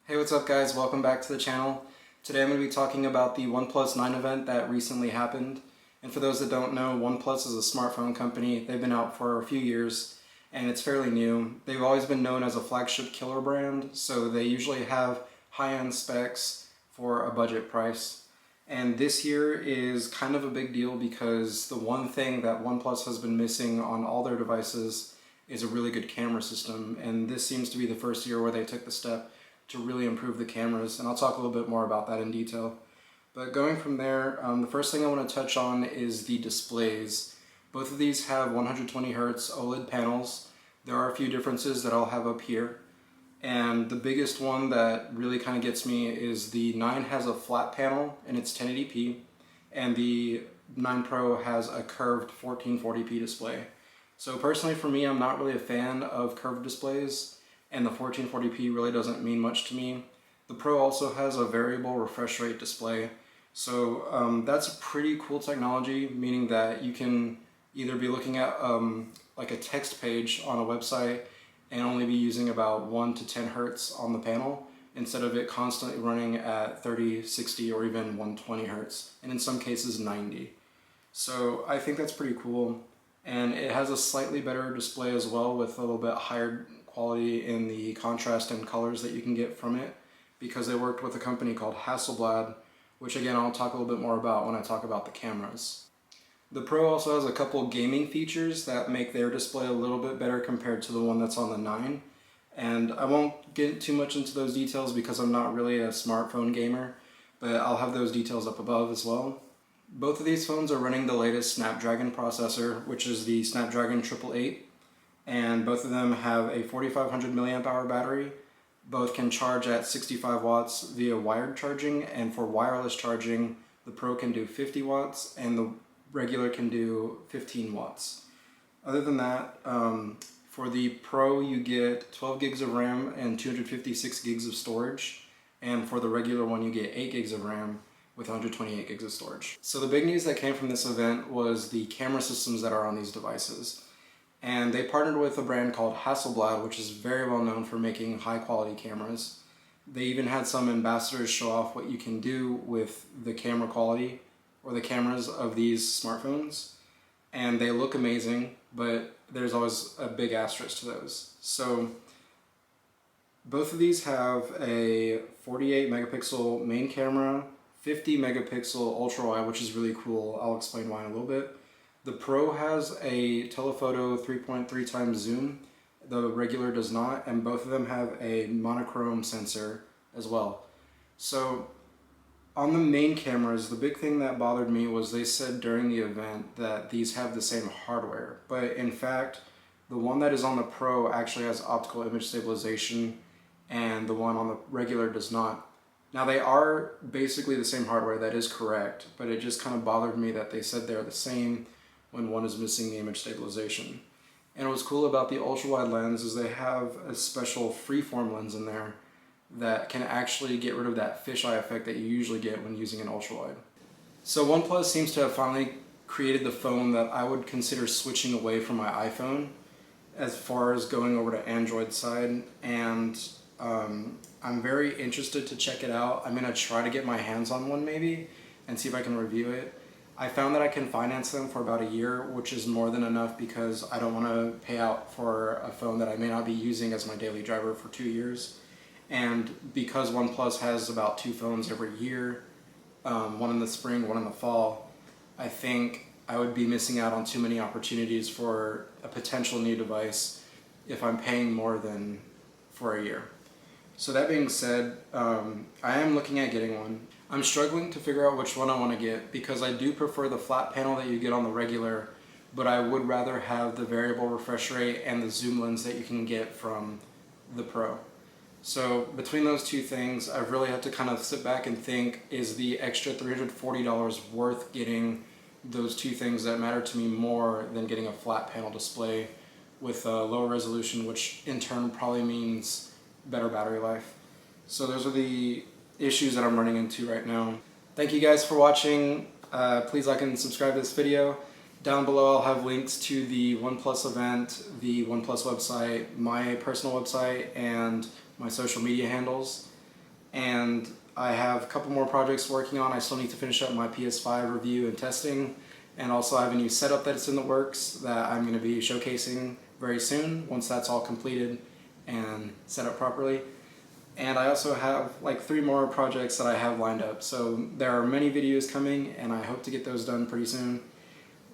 Hey, what's up guys? Welcome back to the channel. Today I'm going to be talking about the OnePlus 9 event that recently happened. And for those that don't know, OnePlus is a smartphone company. They've been out for a few years and it's fairly new. They've always been known as a flagship killer brand, so they usually have high-end specs for a budget price. And this year is kind of a big deal because the one thing that OnePlus has been missing on all their devices is a really good camera system. And this seems to be the first year where they took the step to really improve the cameras, and I'll talk a little bit more about that in detail. But going from there, the first thing I want to touch on is the displays. Both of these have 120 Hz OLED panels. There are a few differences that I'll have up here. And the biggest one that really kind of gets me is the 9 has a flat panel and it's 1080p, and the 9 Pro has a curved 1440p display. So personally for me, I'm not really a fan of curved displays, and the 1440p really doesn't mean much to me. The Pro also has a variable refresh rate display, so that's a pretty cool technology, meaning that you can either be looking at like a text page on a website and only be using about 1 to 10 Hertz on the panel, instead of it constantly running at 30, 60, or even 120 Hertz, and in some cases 90. So I think that's pretty cool, and it has a slightly better display as well, with a little bit higher quality in the contrast and colors that you can get from it, because they worked with a company called Hasselblad, which again I'll talk a little bit more about when I talk about the cameras. The Pro also has a couple gaming features that make their display a little bit better compared to the one that's on the 9, and I won't get too much into those details because I'm not really a smartphone gamer, but I'll have those details up above as well. Both of these phones are running the latest Snapdragon processor, which is the Snapdragon 888. And both of them have a 4500 milliamp hour battery. Both can charge at 65 watts via wired charging, and for wireless charging, the Pro can do 50 watts and the regular can do 15 watts. Other than that, for the Pro you get 12 gigs of RAM and 256 gigs of storage, and for the regular one you get 8 gigs of RAM with 128 gigs of storage. So the big news that came from this event was the camera systems that are on these devices. And they partnered with a brand called Hasselblad, which is very well known for making high quality cameras. They even had some ambassadors show off what you can do with the camera quality or the cameras of these smartphones. And they look amazing, but there's always a big asterisk to those. So both of these have a 48 megapixel main camera, 50 megapixel ultra wide, which is really cool. I'll explain why in a little bit. The Pro has a telephoto 3.3 times zoom, the regular does not, and both of them have a monochrome sensor as well. So on the main cameras, the big thing that bothered me was they said during the event that these have the same hardware, but in fact the one that is on the Pro actually has optical image stabilization and the one on the regular does not. Now they are basically the same hardware, that is correct, but it just kind of bothered me that they said they're the same when one is missing the image stabilization. And what's cool about the ultra-wide lens is they have a special freeform lens in there that can actually get rid of that fisheye effect that you usually get when using an ultra-wide. So OnePlus seems to have finally created the phone that I would consider switching away from my iPhone as far as going over to Android side, and I'm very interested to check it out. I'm going to try to get my hands on one maybe and see if I can review it. I found that I can finance them for about a year, which is more than enough because I don't want to pay out for a phone that I may not be using as my daily driver for 2 years. And because OnePlus has about 2 phones every year, one in the spring, one in the fall, I think I would be missing out on too many opportunities for a potential new device if I'm paying more than for a year. So that being said, I am looking at getting one. I'm struggling to figure out which one I want to get because I do prefer the flat panel that you get on the regular, but I would rather have the variable refresh rate and the zoom lens that you can get from the Pro. So between those two things, I've really had to kind of sit back and think, is the extra $340 worth getting those two things that matter to me more than getting a flat panel display with a lower resolution, which in turn probably means better battery life. So those are the issues that I'm running into right now. Thank you guys for watching. Please like and subscribe to this video. Down below I'll have links to the OnePlus event, the OnePlus website, my personal website, and my social media handles. and I have a couple more projects working on. I still need to finish up my PS5 review and testing, and also I have a new setup that's in the works that I'm going to be showcasing very soon once that's all completed and set up properly. And I also have like 3 more projects that I have lined up. So there are many videos coming, and I hope to get those done pretty soon.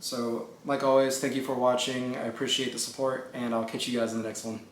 So like always, thank you for watching. I appreciate the support, and I'll catch you guys in the next one.